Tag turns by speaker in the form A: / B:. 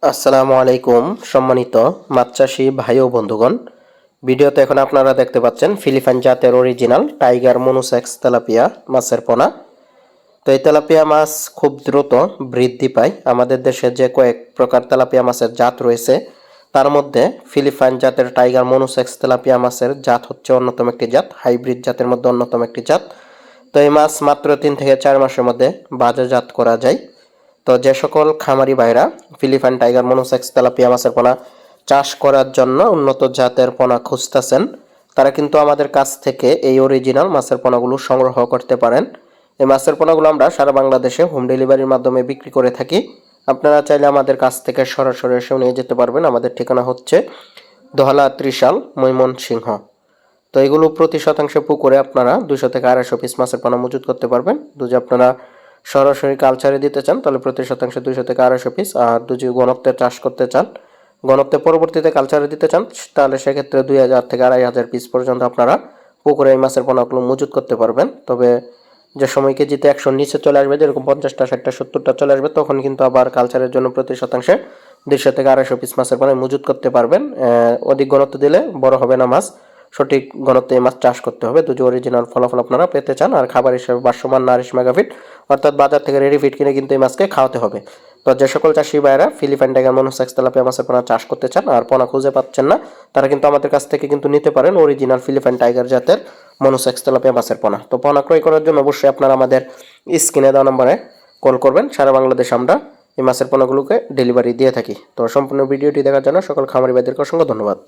A: আসসালামু আলাইকুম সম্মানিত মাছ চাষি ভাই ও বন্ধুগণ। ভিডিওতে এখন আপনারা দেখতে পাচ্ছেন ফিলিপাইন জাতের অরিজিনাল টাইগার মনোসেক্স তেলাপিয়া মাছের পোনা। তো এই তেলাপিয়া মাছ খুব দ্রুত বৃদ্ধি পায়। আমাদের দেশে যে কয়েক প্রকার তেলাপিয়া মাছের জাত রয়েছে তার মধ্যে ফিলিপাইন জাতের টাইগার মনোসেক্স তেলাপিয়া মাছের জাত হচ্ছে অন্যতম একটি জাত, হাইব্রিড জাতের মধ্যে অন্যতম একটি জাত। তো এই মাছ মাত্র 3 থেকে 4 মাসের মধ্যে বাজারজাত করা যায়। তো যে সকল খামারি ভাইরা ফিলিপাইন টাইগার মনোসেক্স তেলাপিয়া মাছের পোনা চাষ করার জন্য উন্নত জাতের পোনা খুঁজতেছেন তারা কিন্তু আমাদের কাছ থেকে এই অরিজিনাল মাছের পোনাগুলো সংগ্রহ করতে পারেন। এই মাছের পোনাগুলো আমরা সারা বাংলাদেশে হোম ডেলিভারির মাধ্যমে বিক্রি করে থাকি। আপনারা চাইলে আমাদের কাছ থেকে সরাসরি এসেও নিয়ে যেতে পারবেন। আমাদের ঠিকানা হচ্ছে দোহালা ত্রিশাল, ময়মনসিংহ। তো এগুলো প্রতি শতাংশে পুকুরে আপনারা 200 থেকে 250 পিস মাছের পোনা মজুত করতে পারবেন। যদি আপনারা সরাসরি কালচারে দিতে চান তাহলে প্রতি শতাংশে 200 থেকে 250 পিস, আর যদি ঘনত্বে চাষ করতে চান, ঘনত্বে পরবর্তীতে কালচারে দিতে চান, তাহলে সেক্ষেত্রে 2000 থেকে 2500 পিস পর্যন্ত আপনারা পুকুরে এই মাছের পোনাগুলো মজুত করতে পারবেন। তবে যে সময় কেজিতে 100 নিচে চলে আসবে, যেরকম 50টা 60টা 70টা চলে আসবে, তখন কিন্তু আবার কালচারের জন্য প্রতি শতাংশে 200 থেকে 250 পিস মাছের পোনা মজুত করতে পারবেন। অধিক ঘনত্ব দিলে বড় হবে না মাছ, সঠিক ঘনত্বে এই মাছ চাষ করতে হবে যদি অরিজিনাল ফলাফল আপনারা পেতে চান। আর খাবার হিসেবে বাসমান নারিশ মেগাফিট অর্থাৎ বাজার থেকে রেডি ফিট কিনে কিন্তু এই মাছকে খাওয়াতে হবে। তো যে সকল চাষি ভাইরা ফিলিপাইন টাইগার মনোসেক্স তেলাপিয়া মাছের পোনা চাষ করতে চান আর পোনা খুঁজে পাচ্ছেন না, তারা কিন্তু আমাদের কাছ থেকে কিন্তু নিতে পারেন অরিজিনাল ফিলিপাইন টাইগার জাতের মনোসেক্স তেলাপিয়া মাছের পোনা। তো পোনা ক্রয় করার জন্য অবশ্যই আপনারা আমাদের স্ক্রিনে দেওয়া নম্বরে কল করবেন। সারা বাংলাদেশে আমরা এই মাছের পোনাগুলোকে ডেলিভারি দিয়ে থাকি। তো সম্পূর্ণ ভিডিওটি দেখার জন্য সকল খামারি ভাইদেরকে অসংখ্য ধন্যবাদ।